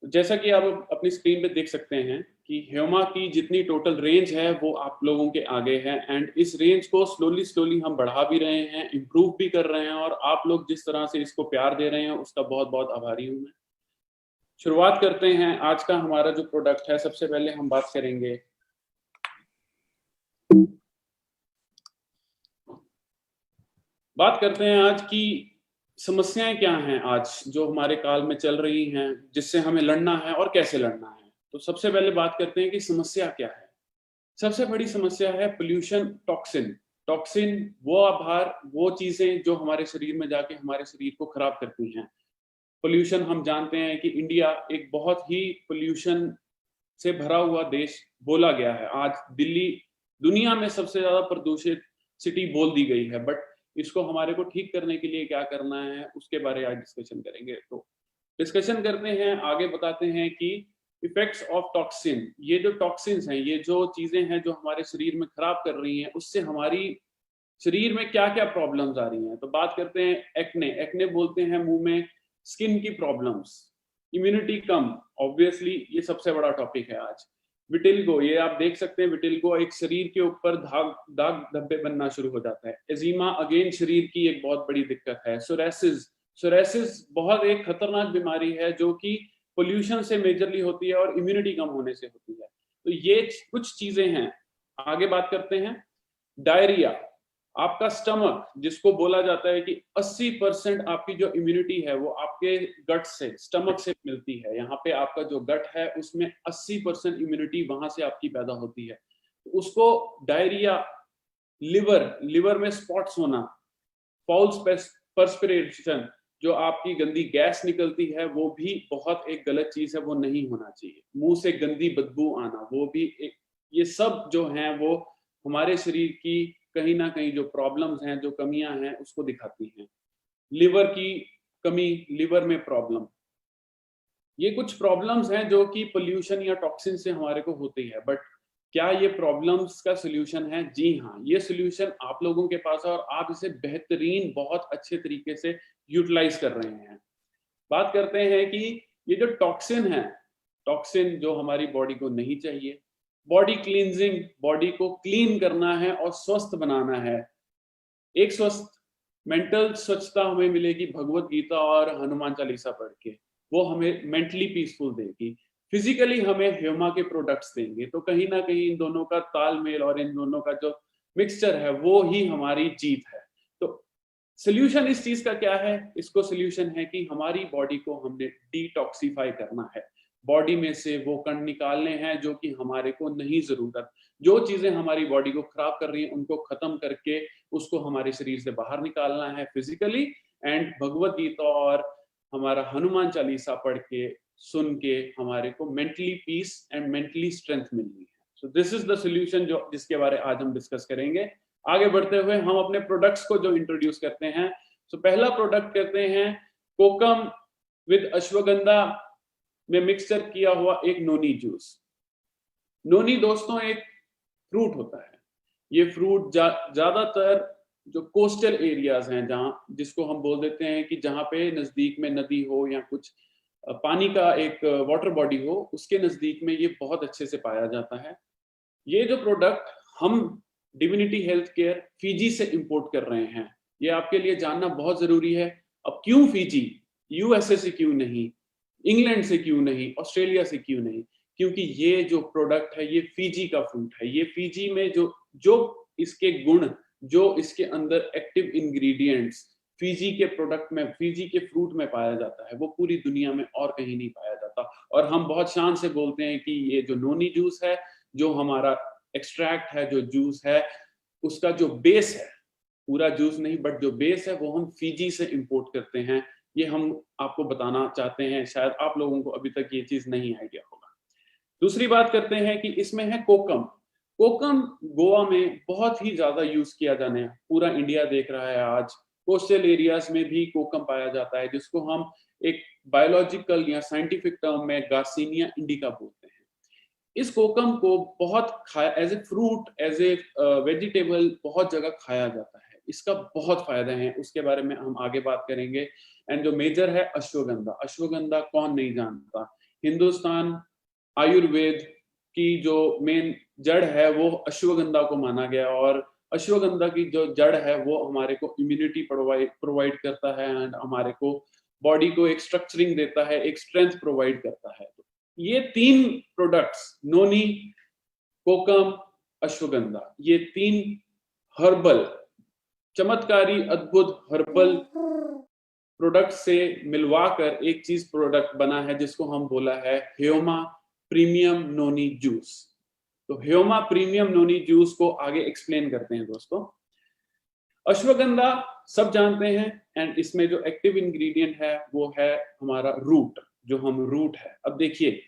जैसा कि आप अपनी स्क्रीन पे देख सकते हैं कि ह्यूमा की जितनी टोटल रेंज है वो आप लोगों के आगे है, एंड इस रेंज को स्लोली स्लोली हम बढ़ा भी रहे हैं, इम्प्रूव भी कर रहे हैं, और आप लोग जिस तरह से इसको प्यार दे रहे हैं उसका बहुत बहुत आभारी हूं मैं। शुरुआत करते हैं आज का हमारा जो प्रोडक्ट है। सबसे पहले हम बात करेंगे आज की समस्याएं क्या हैं आज जो हमारे काल में चल रही हैं, जिससे हमें लड़ना है और कैसे लड़ना है। तो सबसे पहले बात करते हैं कि समस्या क्या है। सबसे बड़ी समस्या है पोल्यूशन, टॉक्सिन। टॉक्सिन वो आभार, वो चीजें जो हमारे शरीर में जाके हमारे शरीर को खराब करती हैं। पोल्यूशन, हम जानते हैं कि इंडिया एक बहुत ही पोल्यूशन से भरा हुआ देश बोला गया है। आज दिल्ली दुनिया में सबसे ज्यादा प्रदूषित सिटी बोल दी गई है, बट इसको हमारे को ठीक करने के लिए क्या करना है उसके बारे में आज डिस्कशन करेंगे। तो डिस्कशन करते हैं, आगे बताते हैं कि इफेक्ट्स ऑफ टॉक्सिन। ये जो टॉक्सिन्स हैं, ये जो चीजें हैं जो हमारे शरीर में खराब कर रही हैं, उससे हमारी शरीर में क्या क्या प्रॉब्लम्स आ रही हैं। तो बात करते हैं एक्ने। एक्ने बोलते हैं मुंह में स्किन की प्रॉब्लम्स, इम्यूनिटी कम, ऑब्वियसली ये सबसे बड़ा टॉपिक है आज। विटिल्गो, ये आप देख सकते हैं, विटिल्गो एक शरीर के ऊपर दाग दाग धब्बे बनना शुरू हो जाता है। एजीमा अगेन शरीर की एक बहुत बड़ी दिक्कत है। सोरेसिस, सोरेसिस बहुत एक खतरनाक बीमारी है जो कि पोल्यूशन से मेजरली होती है और इम्यूनिटी कम होने से होती है। तो ये कुछ चीजें हैं। आगे बात करते हैं डायरिया। आपका स्टमक, जिसको बोला जाता है कि 80% आपकी जो इम्यूनिटी है वो आपके गट से, स्टमक से मिलती है। यहाँ पे आपका जो गट है उसमें 80% इम्यूनिटी वहां से आपकी पैदा होती है। तो उसको डायरिया, लिवर में स्पॉट्स होना, फाउल पर्सपिरेशन, जो आपकी गंदी गैस निकलती है, वो भी बहुत एक गलत चीज है, वो नहीं होना चाहिए। मुंह से गंदी बदबू आना, वो भी एक, ये सब जो हैं वो हमारे शरीर की कहीं ना कहीं जो प्रॉब्लम्स हैं, जो कमियां हैं, उसको दिखाती हैं। लिवर की कमी, लिवर में प्रॉब्लम, ये कुछ प्रॉब्लम्स हैं जो कि पोल्यूशन या टॉक्सिन से हमारे को होती है। बट क्या ये प्रॉब्लम्स का सोल्यूशन है? जी हाँ, ये सोल्यूशन आप लोगों के पास है और आप इसे बेहतरीन, बहुत अच्छे तरीके से यूटिलाइज कर रहे हैं। बात करते हैं कि ये जो टॉक्सिन है, टॉक्सिन जो हमारी बॉडी को नहीं चाहिए, बॉडी क्लींजिंग, बॉडी को क्लीन करना है और स्वस्थ बनाना है। एक स्वस्थ मेंटल स्वच्छता हमें मिलेगी भगवत गीता और हनुमान चालीसा पढ़ के, वो हमें मेंटली पीसफुल देगी। फिजिकली हमें ह्यूमा के प्रोडक्ट्स देंगे। तो कहीं ना कहीं इन दोनों का तालमेल और इन दोनों का जो मिक्सचर है वो ही हमारी जीत है। तो सोल्यूशन इस चीज का क्या है? इसको सोल्यूशन है कि हमारी बॉडी को हमने डिटॉक्सिफाई करना है। बॉडी में से वो कण निकालने हैं जो कि हमारे को नहीं जरूरत, जो चीजें हमारी बॉडी को खराब कर रही हैं उनको खत्म करके उसको हमारे शरीर से बाहर निकालना है फिजिकली। एंड भगवत गीता और हमारा हनुमान चालीसा पढ़ के, सुन के हमारे को mentally peace and mentally strength मिलनी है। So this is the solution जो जिसके बारे आज हम डिस्कस करेंगे। आगे बढ़ते हुए हम अपने प्रोडक्ट्स को जो इंट्रोड्यूस करते हैं। सो पहला प्रोडक्ट करते हैं कोकम विद अश्वगंधा में मिक्सचर किया हुआ एक नोनी जूस। नोनी दोस्तों एक फ्रूट होता है। ये फ्रूट ज्यादातर जो कोस्टल एरियाज हैं, जहाँ, जिसको हम बोल देते हैं कि जहाँ पे नजदीक में नदी हो या कुछ पानी का एक वाटर बॉडी हो, उसके नजदीक में ये बहुत अच्छे से पाया जाता है। ये जो प्रोडक्ट हम डिविनिटी हेल्थ केयर फीजी से इंपोर्ट कर रहे हैं, ये आपके लिए जानना बहुत जरूरी है। अब क्यों फीजी? यूएसए से क्यों नहीं, इंग्लैंड से क्यों नहीं, ऑस्ट्रेलिया से क्यों नहीं? क्योंकि ये जो प्रोडक्ट है ये फीजी का फ्रूट है। ये फीजी में जो जो इसके गुण, जो इसके अंदर एक्टिव इंग्रेडिएंट्स फीजी के प्रोडक्ट में, फीजी के फ्रूट में पाया जाता है, वो पूरी दुनिया में और कहीं नहीं पाया जाता। और हम बहुत शान से बोलते हैं कि ये जो नोनी जूस है, जो हमारा एक्सट्रैक्ट है, जो जूस है, उसका जो बेस है, पूरा जूस नहीं बट जो बेस है, वो हम फीजी से इंपोर्ट करते हैं। ये हम आपको बताना चाहते हैं, शायद आप लोगों को अभी तक ये चीज नहीं आइडिया होगा। दूसरी बात करते हैं कि इसमें है कोकम। कोकम गोवा में बहुत ही ज्यादा यूज किया जाने, पूरा इंडिया देख रहा है आज। कोस्टल एरियाज में भी कोकम पाया जाता है, जिसको हम एक बायोलॉजिकल या साइंटिफिक टर्म में गार्सिनिया इंडिका बोलते हैं। इस कोकम को बहुत खाया, as a fruit, as a vegetable बहुत जगह खाया जाता है। इसका बहुत फायदे हैं, उसके बारे में हम आगे बात करेंगे। एंड जो मेजर है अश्वगंधा। अश्वगंधा कौन नहीं जानता? हिंदुस्तान आयुर्वेद की जो मेन जड़ है वो अश्वगंधा को माना गया, और अश्वगंधा की जो जड़ है वो हमारे को इम्यूनिटी प्रोवाइड करता है एंड हमारे को बॉडी को एक स्ट्रक्चरिंग देता है, एक स्ट्रेंथ प्रोवाइड करता है। तो ये 3 प्रोडक्ट्स, नोनी, कोकम, अश्वगंधा, ये 3 हर्बल, चमत्कारी अद्भुत हर्बल प्रोडक्ट से मिलवाकर एक चीज प्रोडक्ट बना है जिसको हम बोला है ह्योमा प्रीमियम नोनी जूस। तो ह्योमा प्रीमियम नोनी जूस को आगे एक्सप्लेन करते हैं दोस्तों। अश्वगंधा सब जानते हैं एंड इसमें जो एक्टिव इंग्रेडिएंट है वो है हमारा रूट, जो हम रूट है। अब देखिए,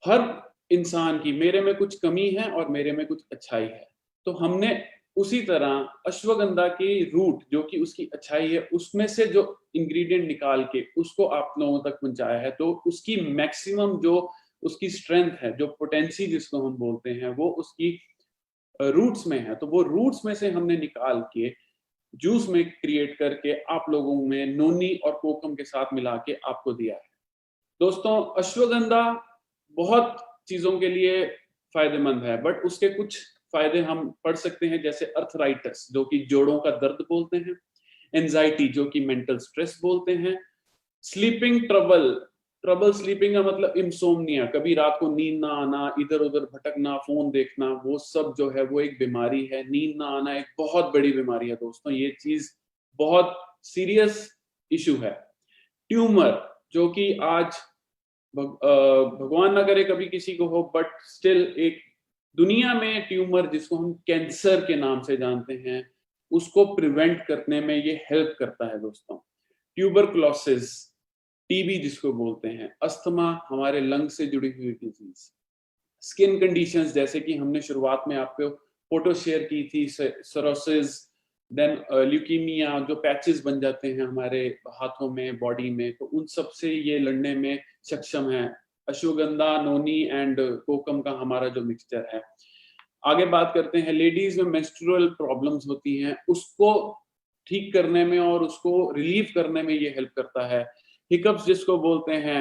हर इंसान की, मेरे में कुछ कमी है और मेरे में कुछ अच्छाई है, तो हमने उसी तरह अश्वगंधा की रूट जो कि उसकी अच्छाई है उसमें से जो इंग्रेडिएंट निकाल के उसको आप लोगों तक पहुंचाया है। तो उसकी मैक्सिमम जो उसकी स्ट्रेंथ है, जो पोटेंसी जिसको हम बोलते हैं, वो उसकी रूट्स में है। तो वो रूट्स में से हमने निकाल के जूस में क्रिएट करके आप लोगों में नोनी और कोकम के साथ मिला के आपको दिया है। दोस्तों, अश्वगंधा बहुत चीजों के लिए फायदेमंद है, बट उसके कुछ फायदे हम पढ़ सकते हैं, जैसे अर्थराइटिस जो कि जोड़ों का दर्द बोलते हैं, एंजाइटी जो कि मेंटल स्ट्रेस बोलते हैं, स्लीपिंग ट्रबल, ट्रबल स्लीपिंग का मतलब इंसोम्निया, कभी रात को नींद ना आना, इधर उधर भटकना, फोन देखना, वो सब जो है वो एक बीमारी है। नींद ना आना एक बहुत बड़ी बीमारी है दोस्तों, ये चीज बहुत सीरियस इशू है। ट्यूमर जो कि आज भगवान ना करे कभी किसी को हो, बट स्टिल एक दुनिया में ट्यूमर जिसको हम कैंसर के नाम से जानते हैं, उसको प्रिवेंट करने में ये हेल्प करता है दोस्तों। ट्यूबरकुलोसिस, टीबी जिसको बोलते हैं, अस्थमा, हमारे लंग से जुड़ी हुई डिजीज, स्किन कंडीशंस जैसे कि हमने शुरुआत में आपको फोटो शेयर की थी, सोरोसिस, देन ल्यूकीमिया, जो पैचेस बन जाते हैं हमारे हाथों में, बॉडी में, तो उन सब से ये लड़ने में सक्षम है अश्वगंधा, नोनी एंड कोकम का हमारा जो मिक्सचर है। आगे बात करते हैं, लेडीज में मेंस्ट्रुअल प्रॉब्लम्स होती हैं, उसको ठीक करने में और उसको रिलीव करने में ये हेल्प करता है। हिकअप्स जिसको बोलते हैं,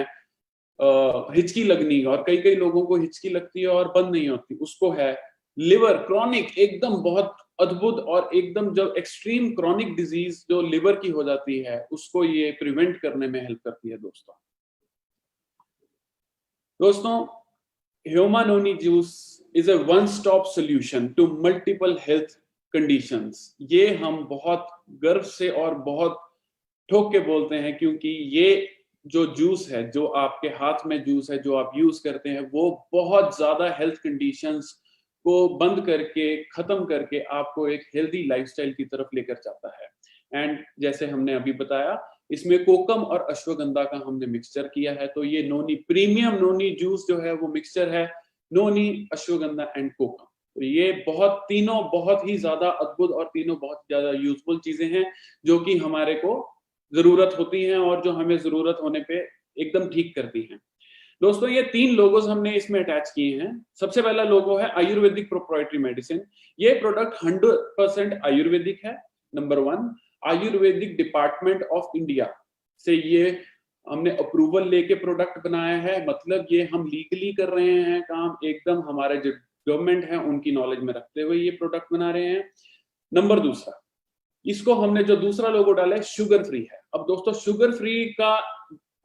हिचकी लगनी, और कई कई लोगों को हिचकी लगती है और बंद नहीं होती, उसको है। लिवर क्रॉनिक, एकदम बहुत अद्भुत और एकदम जो एक्सट्रीम क्रॉनिक डिजीज जो लिवर की हो जाती है, उसको ये प्रिवेंट करने में हेल्प करती है दोस्तों, Hyoma noni juice is a one stop solution to multiple health conditions. ये हम बहुत गर्व से और बहुत ठोक के बोलते हैं, क्योंकि ये जो जूस है, जो आपके हाथ में जूस है, जो आप यूज करते हैं, वो बहुत ज्यादा हेल्थ कंडीशंस को बंद करके, खत्म करके आपको एक हेल्दी लाइफस्टाइल की तरफ लेकर जाता है। एंड जैसे हमने अभी बताया, इसमें कोकम और अश्वगंधा का हमने मिक्सचर किया है। तो ये नोनी प्रीमियम नोनी जूस जो है वो मिक्सचर है नोनी, अश्वगंधा एंड कोकम। तो ये तीनों बहुत ही ज्यादा अद्भुत और तीनों बहुत ज्यादा यूजफुल चीजें हैं जो कि हमारे को जरूरत होती हैं और जो हमें जरूरत होने पे एकदम ठीक करती हैं। दोस्तों, ये 3 लोगोस हमने इसमें अटैच किए हैं। सबसे पहला लोगो है आयुर्वेदिक प्रोप्राइटरी मेडिसिन। ये प्रोडक्ट 100% आयुर्वेदिक है। Number 1, Ayurvedic department of India से ये हमने अप्रूवल लेके प्रोडक्ट बनाया है, मतलब ये हम लीगली कर रहे हैं काम, एकदम हमारे जो गवर्नमेंट है उनकी नॉलेज में रखते हुए ये प्रोडक्ट बना रहे हैं। नंबर 2, इसको हमने जो दूसरा लोगो डाला है, शुगर फ्री है। अब दोस्तों, शुगर फ्री का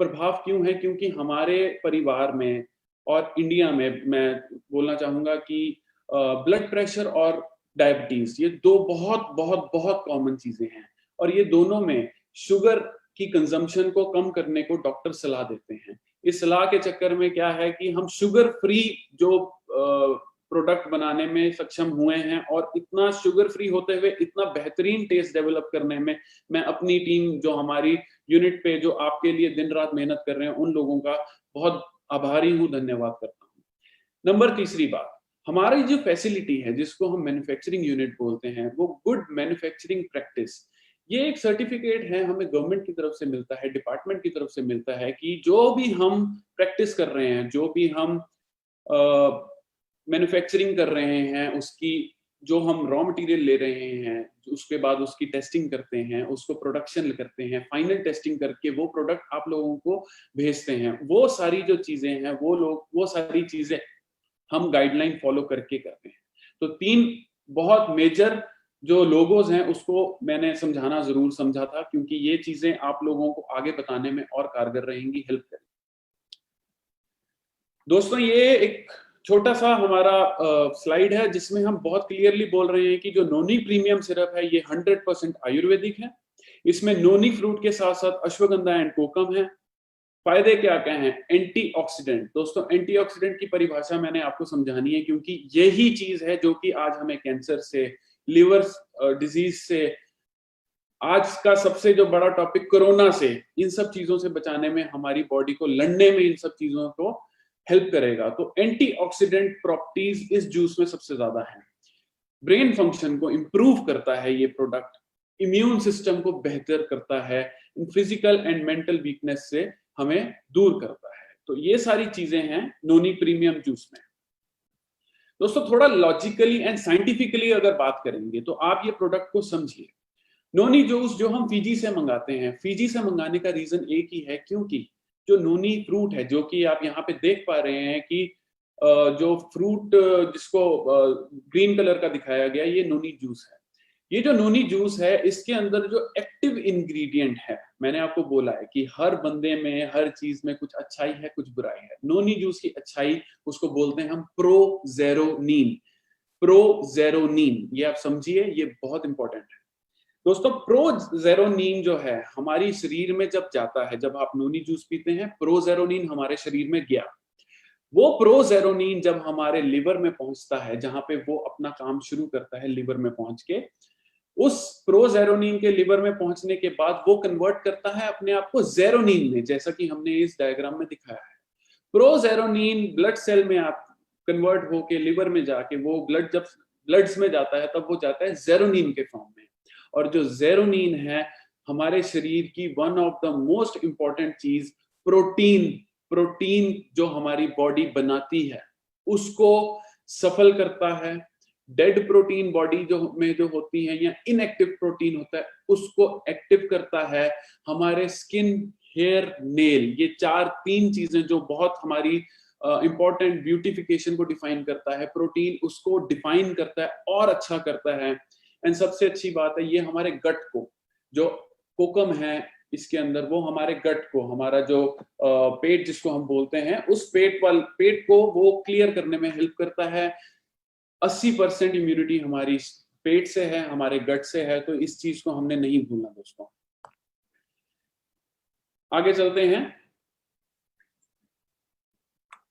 प्रभाव क्यों है? क्योंकि हमारे परिवार में और इंडिया में मैं बोलना चाहूंगा कि ब्लड प्रेशर और डायबिटीज, ये 2 बहुत बहुत बहुत कॉमन चीजें हैं, और ये दोनों में शुगर की कंजम्पशन को कम करने को डॉक्टर सलाह देते हैं। इस सलाह के चक्कर में क्या है कि हम शुगर फ्री जो प्रोडक्ट बनाने में सक्षम हुए हैं, और इतना शुगर फ्री होते हुए इतना बेहतरीन टेस्ट डेवलप करने में मैं अपनी टीम, जो हमारी यूनिट पे जो आपके लिए दिन रात मेहनत कर रहे हैं, उन लोगों का बहुत आभारी हूँ, धन्यवाद करता हूँ। नंबर 3 बात, हमारी जो फैसिलिटी है जिसको हम मैन्युफैक्चरिंग यूनिट बोलते हैं, वो गुड मैन्युफैक्चरिंग प्रैक्टिस, ये एक सर्टिफिकेट है, हमें गवर्नमेंट की तरफ से मिलता है, डिपार्टमेंट की तरफ से मिलता है कि जो भी हम प्रैक्टिस कर रहे हैं, जो भी हम मैन्युफैक्चरिंग कर रहे हैं, उसकी जो हम रॉ मटेरियल ले रहे हैं, उसके बाद उसकी टेस्टिंग करते हैं, उसको प्रोडक्शन करते हैं, फाइनल टेस्टिंग करके वो प्रोडक्ट आप लोगों को भेजते हैं, वो सारी जो चीजें हैं वो सारी चीजें हम गाइडलाइन फॉलो करके करते हैं। तो 3 बहुत मेजर जो लोगोज हैं उसको मैंने समझाना जरूर समझा था, क्योंकि ये चीजें आप लोगों को आगे बताने में और कारगर रहेंगी, हेल्प करेंगी। दोस्तों, ये एक छोटा सा हमारा स्लाइड है जिसमें हम बहुत क्लियरली बोल रहे हैं कि जो नोनी प्रीमियम सिरप है ये 100% आयुर्वेदिक है। इसमें नोनी फ्रूट के साथ साथ अश्वगंधा एंड कोकम है। फायदे क्या क्या हैं? एंटीऑक्सीडेंट। दोस्तों, एंटीऑक्सीडेंट की परिभाषा मैंने आपको समझानी है, क्योंकि यही चीज है जो कि आज हमें कैंसर से, लिवर डिजीज से, आज का सबसे जो बड़ा टॉपिक कोरोना से, इन सब चीजों से बचाने में, हमारी बॉडी को लड़ने में इन सब चीजों को हेल्प करेगा। तो एंटीऑक्सीडेंट प्रॉपर्टीज इस जूस में सबसे ज्यादा है। ब्रेन फंक्शन को इंप्रूव करता है ये प्रोडक्ट, इम्यून सिस्टम को बेहतर करता है, फिजिकल एंड मेंटल वीकनेस से हमें दूर करता है। तो ये सारी चीजें हैं नोनी प्रीमियम जूस में। दोस्तों, थोड़ा लॉजिकली एंड साइंटिफिकली अगर बात करेंगे तो आप ये प्रोडक्ट को समझिए। नोनी जूस जो हम फिजी से मंगाते हैं, फिजी से मंगाने का रीजन एक ही है, क्योंकि जो नोनी फ्रूट है, जो कि आप यहाँ पे देख पा रहे हैं कि जो फ्रूट जिसको ग्रीन कलर का दिखाया गया, ये नोनी जूस है। ये जो नोनी जूस है, इसके अंदर जो एक्टिव इंग्रेडिएंट है, मैंने आपको बोला है कि हर बंदे में, हर चीज में कुछ अच्छाई है, कुछ बुराई है। नोनी जूस की अच्छाई, उसको बोलते हैं हम प्रोजेरोनीन। प्रोजेरोनीन, ये आप समझिए, ये बहुत इंपॉर्टेंट है। दोस्तों, प्रोजेरोनीन जो है हमारी शरीर में जब जाता है, जब आप नोनी जूस पीते हैं, प्रोजेरोनीन हमारे शरीर में गया। वो प्रोजेरोनीन जब हमारे लिवर में पहुंचता है, जहां पे वो अपना काम शुरू करता है लिवर में पहुंच के, उस प्रोजेरोनीन के लिवर में पहुंचने के बाद वो कन्वर्ट करता है अपने आप को जेरोनीन में, जैसा कि हमने इस डायग्राम में दिखाया है। प्रोजेरोनीन ब्लड सेल में आप कन्वर्ट होके लिवर में जाके, वो ब्लड जब ब्लड्स में जाता है तब वो जाता है जेरोनीन के फॉर्म में। और जो जेरोनीन है, हमारे शरीर की one of the most important चीज, प्रोटीन। प्रोटीन जो हमारी बॉडी बनाती है, उसको सफल करता है। डेड प्रोटीन बॉडी जो होती है, या इनएक्टिव प्रोटीन होता है, उसको एक्टिव करता है। हमारे स्किन, हेयर, नेल, ये 3 चीजें जो बहुत हमारी इंपॉर्टेंट ब्यूटिफिकेशन को डिफाइन करता है, प्रोटीन उसको डिफाइन करता है और अच्छा करता है। एंड सबसे अच्छी बात है, ये हमारे गट को, जो कोकम है इसके अंदर, वो हमारे गट को, हमारा जो पेट जिसको हम बोलते हैं, उस पेट को वो क्लियर करने में हेल्प करता है। 80% इम्यूनिटी हमारी पेट से है, हमारे गट से है, तो इस चीज को हमने नहीं भूलना दोस्तों। आगे चलते हैं।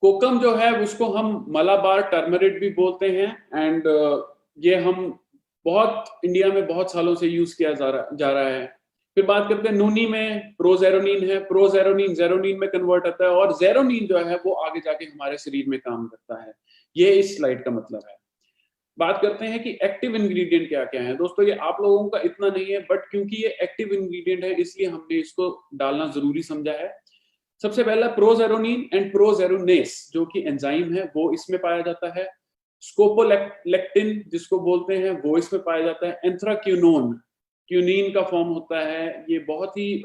कोकम जो है उसको हम मलाबार टर्मरिक भी बोलते हैं, एंड ये हम इंडिया में बहुत सालों से यूज किया जा रहा है। फिर बात करते हैं नोनी में, प्रोजेरोनीन है। प्रोजेरोनीन जेरोनीन में कन्वर्ट होता है, और जेरोनीन जो है वो आगे जाके हमारे शरीर में काम करता है। ये इस स्लाइड का मतलब है। बात करते हैं कि एक्टिव इंग्रेडिएंट क्या क्या है। दोस्तों, ये आप लोगों का इतना नहीं है, बट क्योंकि ये एक्टिव इंग्रेडिएंट है इसलिए हमने इसको डालना जरूरी समझा है। सबसे पहला प्रोजेरोनीन एंड प्रोजेरोनेस, जो कि एंजाइम है, वो इसमें पाया जाता है। स्कोपोलेक्टिन जिसको बोलते हैं, वो इसमें पाया जाता है। एंथ्राक्विनोन, क्यूनिन का फॉर्म होता है, ये बहुत ही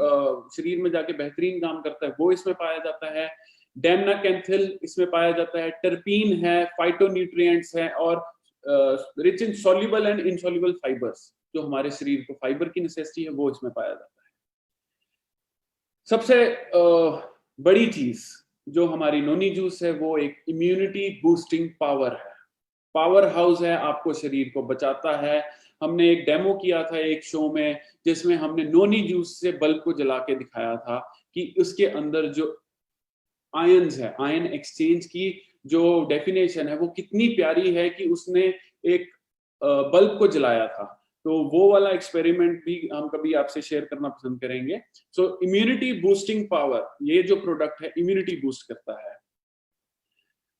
शरीर में जाके बेहतरीन काम करता है, वो इसमें पाया जाता है। डेमनाकेंथिल इसमें पाया जाता है। टर्पीन है, फाइटोन्यूट्रिएंट्स है, और rich in soluble and insoluble fibres, जो हमारे शरीर को फाइबर की नेसेसिटी है, वो इसमें पाया जाता है। सबसे बड़ी चीज जो हमारी नोनी जूस है, वो एक इम्यूनिटी बूस्टिंग पावर है, पावर हाउस है, आपको शरीर को बचाता है। हमने एक डेमो किया था एक शो में, जिसमें हमने नोनी जूस से बल्ब को जला के दिखाया था कि उसके अंदर जो आयंस है, आयन एक्सचेंज की जो डेफिनेशन है, वो कितनी प्यारी है कि उसने एक बल्ब को जलाया था। तो वो वाला एक्सपेरिमेंट भी हम कभी आपसे शेयर करना पसंद करेंगे। सो इम्यूनिटी बूस्टिंग पावर, ये जो प्रोडक्ट है इम्यूनिटी बूस्ट करता है।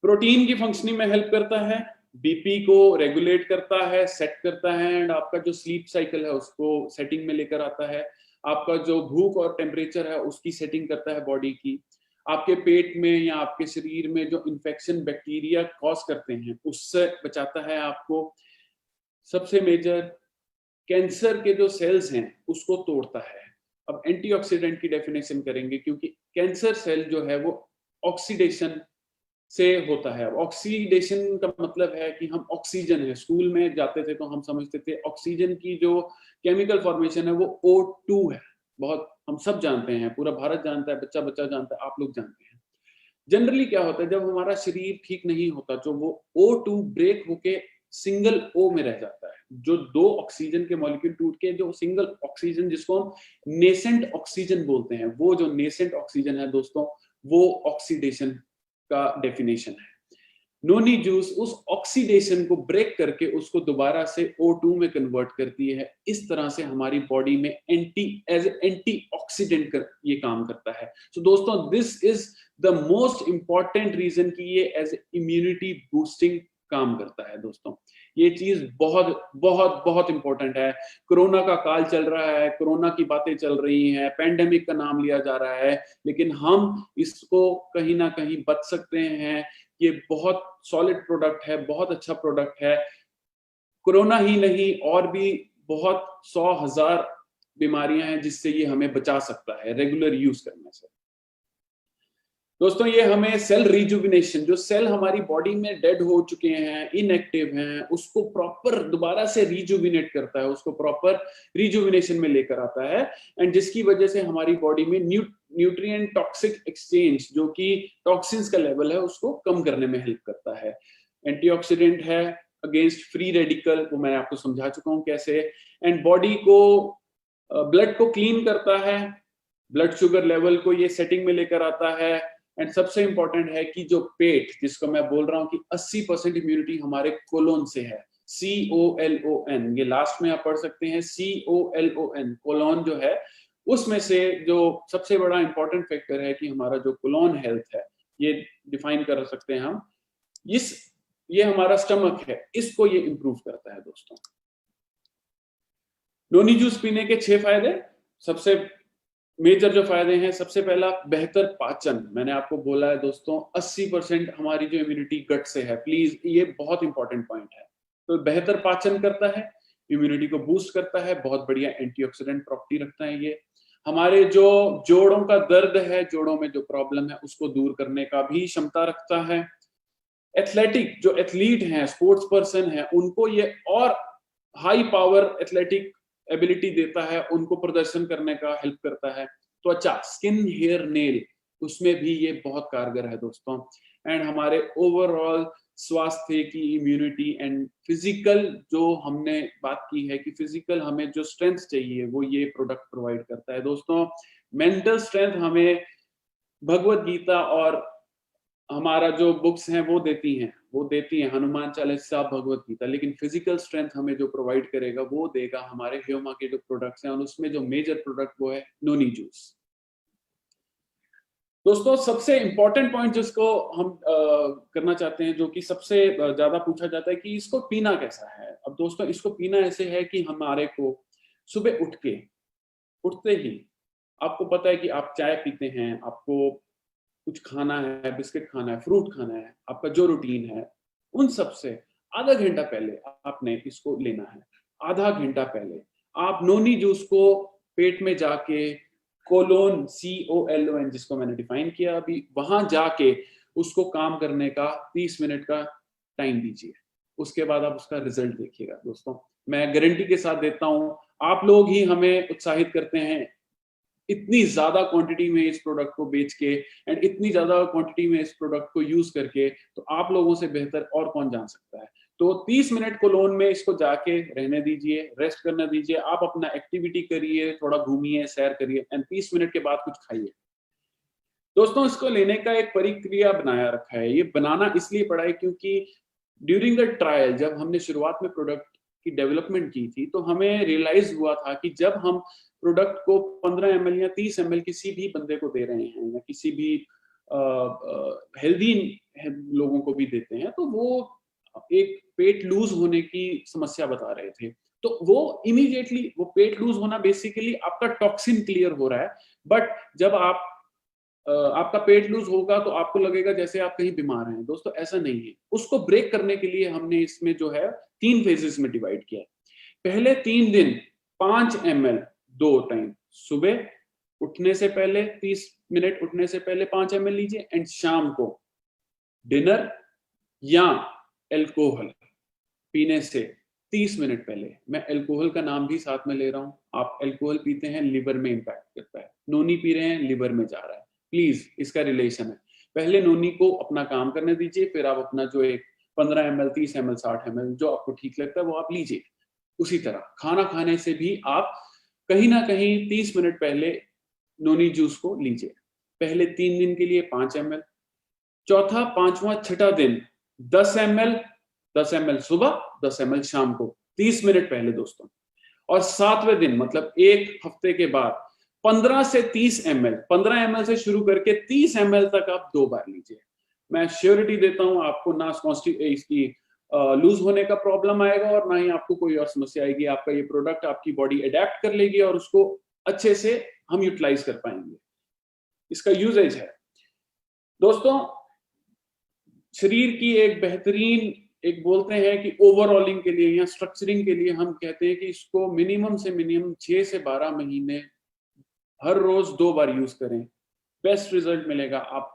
प्रोटीन की फंक्शनिंग में हेल्प करता है, बीपी को रेगुलेट करता है, सेट करता है, एंड आपका जो स्लीप साइकिल है उसको सेटिंग में लेकर आता है। आपका जो भूख और टेम्परेचर है उसकी सेटिंग करता है बॉडी की। आपके पेट में या आपके शरीर में जो इन्फेक्शन बैक्टीरिया कॉज करते हैं उससे बचाता है आपको। सबसे मेजर कैंसर के जो सेल्स हैं उसको तोड़ता है। अब एंटीऑक्सीडेंट की डेफिनेशन करेंगे, क्योंकि कैंसर सेल जो है वो ऑक्सीडेशन से होता है। ऑक्सीडेशन का मतलब है कि हम ऑक्सीजन है, स्कूल में जाते थे तो हम समझते थे ऑक्सीजन की जो केमिकल फॉर्मेशन है वो O2 है। बहुत हम सब जानते हैं, पूरा भारत जानता है, बच्चा बच्चा जानता है, आप लोग जानते हैं। जनरली क्या होता है, जब हमारा शरीर ठीक नहीं होता तो वो O2 ब्रेक होके सिंगल O में रह जाता है। जो दो ऑक्सीजन के मॉलिक्यूल टूट के जो सिंगल ऑक्सीजन, जिसको हम नेसेंट ऑक्सीजन बोलते हैं, वो जो नेसेंट ऑक्सीजन है दोस्तों, वो ऑक्सीडेशन का डेफिनेशन है। नोनी जूस उस ऑक्सीडेशन को ब्रेक करके उसको दोबारा से O2 में कन्वर्ट करती है। इस तरह से हमारी बॉडी में एंटी ऑक्सीडेंट कर ये काम करता है। सो दोस्तों, this is the most important reason कि ये एज इम्यूनिटी बूस्टिंग काम करता है दोस्तों। ये चीज बहुत बहुत बहुत इंपॉर्टेंट है। कोरोना का काल चल रहा है, कोरोना की बातें चल रही हैं, पैंडेमिक का नाम लिया जा रहा है, लेकिन हम इसको कहीं ना कहीं बच सकते हैं। ये बहुत सॉलिड प्रोडक्ट है, बहुत अच्छा प्रोडक्ट है। कोरोना ही नहीं, और भी बहुत 100,000 बीमारियां हैं जिससे ये हमें बचा सकता है रेगुलर यूज करने से। दोस्तों, ये हमें सेल रिजुविनेशन, जो सेल हमारी बॉडी में डेड हो चुके हैं, इनएक्टिव हैं, उसको प्रॉपर दोबारा से रिजुविनेट करता है, उसको प्रॉपर रिजुविनेशन में लेकर आता है। एंड जिसकी वजह से हमारी बॉडी में न्यूट्रिएंट टॉक्सिक एक्सचेंज, जो कि टॉक्सिन्स का लेवल है, उसको कम करने में हेल्प करता है। एंटीऑक्सीडेंट है अगेंस्ट फ्री रेडिकल, वो मैं आपको समझा चुका हूं कैसे। एंड बॉडी को ब्लड को क्लीन करता है, ब्लड शुगर लेवल को ये सेटिंग में लेकर आता है। एंड सबसे इंपॉर्टेंट है कि जो पेट, जिसको मैं बोल रहा हूँ कि 80% इम्यूनिटी हमारे कोलोन से है, COLON, ये लास्ट में आप पढ़ सकते हैं, COLON, कोलोन जो है उसमें से जो सबसे बड़ा इंपॉर्टेंट फैक्टर है कि हमारा जो कोलोन हेल्थ है, ये डिफाइन कर सकते हैं हम, ये हमारा स्टमक है, इसको ये इंप्रूव करता है दोस्तों। नोनी जूस पीने के 6 फायदे। सबसे मेजर जो फायदे हैं, सबसे पहला बेहतर पाचन। मैंने आपको बोला है दोस्तों, 80% हमारी जो इम्यूनिटी गट से है, प्लीज ये बहुत इंपॉर्टेंट पॉइंट है। तो बेहतर पाचन करता है, इम्यूनिटी को बूस्ट करता है, बहुत बढ़िया एंटीऑक्सीडेंट प्रॉपर्टी रखता है। ये हमारे जो जोड़ों का दर्द है, जोड़ों में जो प्रॉब्लम है, उसको दूर करने का भी क्षमता रखता है। एथलेटिक, जो एथलीट हैं, स्पोर्ट्स पर्सन है, उनको ये और हाई पावर एथलेटिक एबिलिटी देता है, उनको प्रदर्शन करने का हेल्प करता है। त्वचा, स्किन, हेयर, नेल, उसमें भी ये बहुत कारगर है दोस्तों। एंड हमारे ओवरऑल स्वास्थ्य की इम्यूनिटी एंड फिजिकल, जो हमने बात की है कि फिजिकल हमें जो स्ट्रेंथ चाहिए, वो ये प्रोडक्ट प्रोवाइड करता है दोस्तों। मेंटल स्ट्रेंथ हमें भगवत गीता और हमारा जो बुक्स हैं वो देती हैं, हनुमान चालीसा, भगवत गीता। लेकिन फिजिकल स्ट्रेंथ हमें जो प्रोवाइड करेगा वो देगा हमारे ह्यूमा के जो प्रोडक्ट्स हैं, और उसमें जो मेजर प्रोडक्ट वो है नोनी जूस। दोस्तों, सबसे इंपॉर्टेंट पॉइंट जिसको हम करना चाहते हैं, जो कि सबसे ज्यादा पूछा जाता है कि इसको पीना कैसा है। अब दोस्तों, इसको पीना ऐसे है कि हमारे को सुबह उठते ही आपको पता है कि आप चाय पीते हैं, आपको कुछ खाना है, बिस्किट खाना है, फ्रूट खाना है, आपका जो रूटीन है, उन सब से आधा घंटा पहले आपने इसको लेना है। आधा घंटा पहले आप नोनी जूस को पेट में जाके कोलोन, COLON, जिसको मैंने डिफाइन किया अभी, वहां जाके उसको काम करने का 30 मिनट का टाइम दीजिए। उसके बाद आप उसका रिजल्ट देखिएगा दोस्तों। मैं गारंटी के साथ देता हूं, आप लोग ही हमें उत्साहित करते हैं इतनी ज्यादा क्वांटिटी में इस प्रोडक्ट को बेच के, एंड इतनी ज्यादा क्वांटिटी में इस प्रोडक्ट को यूज करके। तो आप लोगों से बेहतर और कौन जान सकता है। तो 30 मिनट कोलोन में इसको जाके रहने दीजिए, रेस्ट करने दीजिए, आप अपना एक्टिविटी करिए, थोड़ा घूमिए, सैर करिए, एंड 30 मिनट के बाद कुछ खाइए। दोस्तों, इसको लेने का एक प्रक्रिया बनाया रखा है। ये बनाना इसलिए पड़ा है क्योंकि ड्यूरिंग द ट्रायल, जब हमने शुरुआत में प्रोडक्ट की डेवलपमेंट की थी, तो हमें रियलाइज हुआ था कि जब हम प्रोडक्ट को 15 ml या 30 ml किसी भी बंदे को दे रहे हैं, या किसी भी हेल्दी लोगों को भी देते हैं, तो वो एक पेट लूज होने की समस्या बता रहे थे। तो वो इमीडिएटली, वो पेट लूज होना बेसिकली आपका टॉक्सिन क्लियर हो रहा है। बट जब आप आपका पेट लूज होगा तो आपको लगेगा जैसे आप कहीं बीमार हैं। दोस्तों ऐसा नहीं है। उसको ब्रेक करने के लिए हमने इसमें जो है 3 फेजेस में डिवाइड किया है। पहले 3 दिन 5 ml 2 टाइम, सुबह उठने से पहले 30 मिनट उठने से पहले 5 ml लीजिए एंड शाम को डिनर या अल्कोहल पीने से 30 मिनट पहले। मैं अल्कोहल का नाम भी साथ में ले रहा हूं। आप अल्कोहल पीते हैं, लिवर में इंपैक्ट करता है। नोनी पी रहे हैं, लिवर में जा रहा है। प्लीज इसका रिलेशन है। पहले नोनी को अपना काम करने दीजिए, फिर आप अपना जो एक 15 ml 30 ml 60 ml जो आपको ठीक लगता है वो आप लीजिए। उसी तरह खाना खाने से भी आप कहीं ना कहीं 30 मिनट पहले नोनी जूस को लीजिए। पहले 3 दिन के लिए 5 ml, चौथा पांचवा छठा दिन 10 ml, 10 ml सुबह 10 ml शाम को 30 मिनट पहले दोस्तों। और 7वें दिन मतलब एक हफ्ते के बाद 15 से 30 ml, 15 ml से शुरू करके 30 ml तक आप 2 बार लीजिए। मैं श्योरिटी देता हूं आपको ना इसकी लूज होने का प्रॉब्लम आएगा और ना ही आपको कोई और समस्या आएगी। आपका ये प्रोडक्ट आपकी बॉडी अडेप्ट कर लेगी और उसको अच्छे से हम यूटिलाइज कर पाएंगे। इसका यूजेज है दोस्तों, शरीर की एक बेहतरीन एक बोलते हैं कि ओवरऑलिंग के लिए या स्ट्रक्चरिंग के लिए हम कहते हैं कि इसको मिनिमम से मिनिमम 6 से 12 महीने हर रोज 2 बार यूज करें। बेस्ट रिजल्ट मिलेगा। आप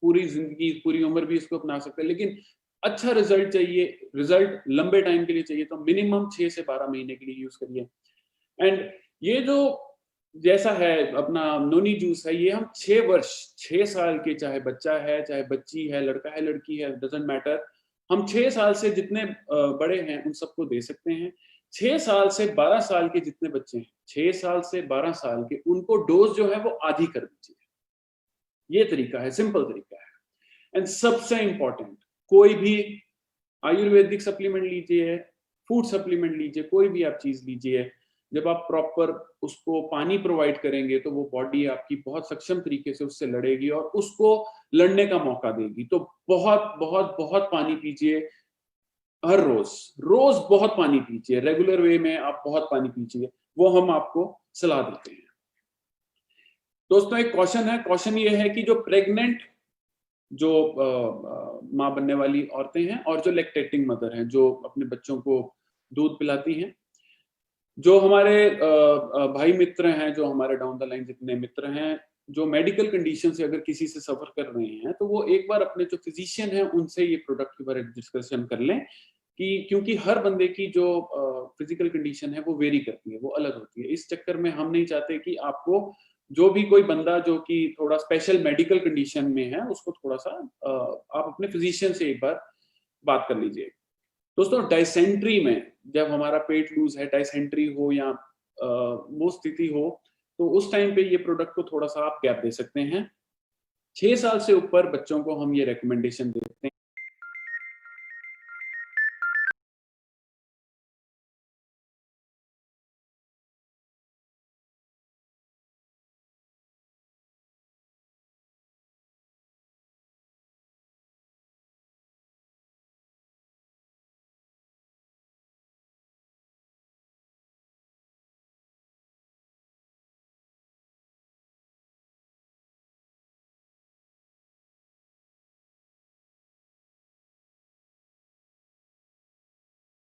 पूरी जिंदगी पूरी उम्र भी इसको अपना सकते हैं, लेकिन अच्छा रिजल्ट चाहिए, रिजल्ट लंबे टाइम के लिए चाहिए तो मिनिमम 6 से 12 महीने के लिए यूज करिए। एंड ये जो जैसा है अपना नोनी जूस है, ये हम 6 वर्ष 6 साल के, चाहे बच्चा है चाहे बच्ची है, लड़का है लड़की है, डजंट मैटर, हम 6 साल से जितने बड़े हैं उन सबको दे सकते हैं। 6 साल से 12 साल के जितने बच्चे हैं, 6 साल से 12 साल के, उनको डोज जो है वो आधी कर दीजिए। ये तरीका है, सिंपल तरीका है। एंड सबसे इंपॉर्टेंट, कोई भी आयुर्वेदिक सप्लीमेंट लीजिए, फूड सप्लीमेंट लीजिए, कोई भी आप चीज लीजिए, जब आप प्रॉपर उसको पानी प्रोवाइड करेंगे तो वो बॉडी आपकी बहुत सक्षम तरीके से उससे लड़ेगी और उसको लड़ने का मौका देगी। तो बहुत बहुत बहुत पानी पीजिए हर रोज, रोज बहुत पानी पीजिए, रेगुलर वे में आप बहुत पानी पीजिए, वो हम आपको सलाह देते हैं। दोस्तों एक क्वेश्चन है, क्वेश्चन ये है कि जो प्रेग्नेंट जो माँ बनने वाली औरतें हैं और जो लैक्टेटिंग मदर हैं, जो अपने बच्चों को दूध पिलाती हैं, जो हमारे भाई मित्र हैं, जो हमारे डाउन द लाइन जितने मित्र हैं, जो मेडिकल कंडीशन से अगर किसी से सफर कर रहे हैं, तो वो एक बार अपने जो फिजिशियन है उनसे ये प्रोडक्ट के बारे में डिस्कशन कर लें कि क्योंकि हर बंदे की जो फिजिकल कंडीशन है वो वेरी करती है, वो अलग होती है। इस चक्कर में हम नहीं चाहते कि आपको जो भी कोई बंदा जो कि थोड़ा स्पेशल मेडिकल कंडीशन में है उसको थोड़ा सा आप अपने फिजिशियन से एक बार बात कर लीजिए। दोस्तों डाइसेंट्री में जब हमारा पेट लूज है, डाइसेंट्री हो या वो स्थिति हो, तो उस टाइम पे ये प्रोडक्ट को थोड़ा सा आप गैप दे सकते हैं। 6 साल से ऊपर बच्चों को हम ये रिकमेंडेशन देते हैं।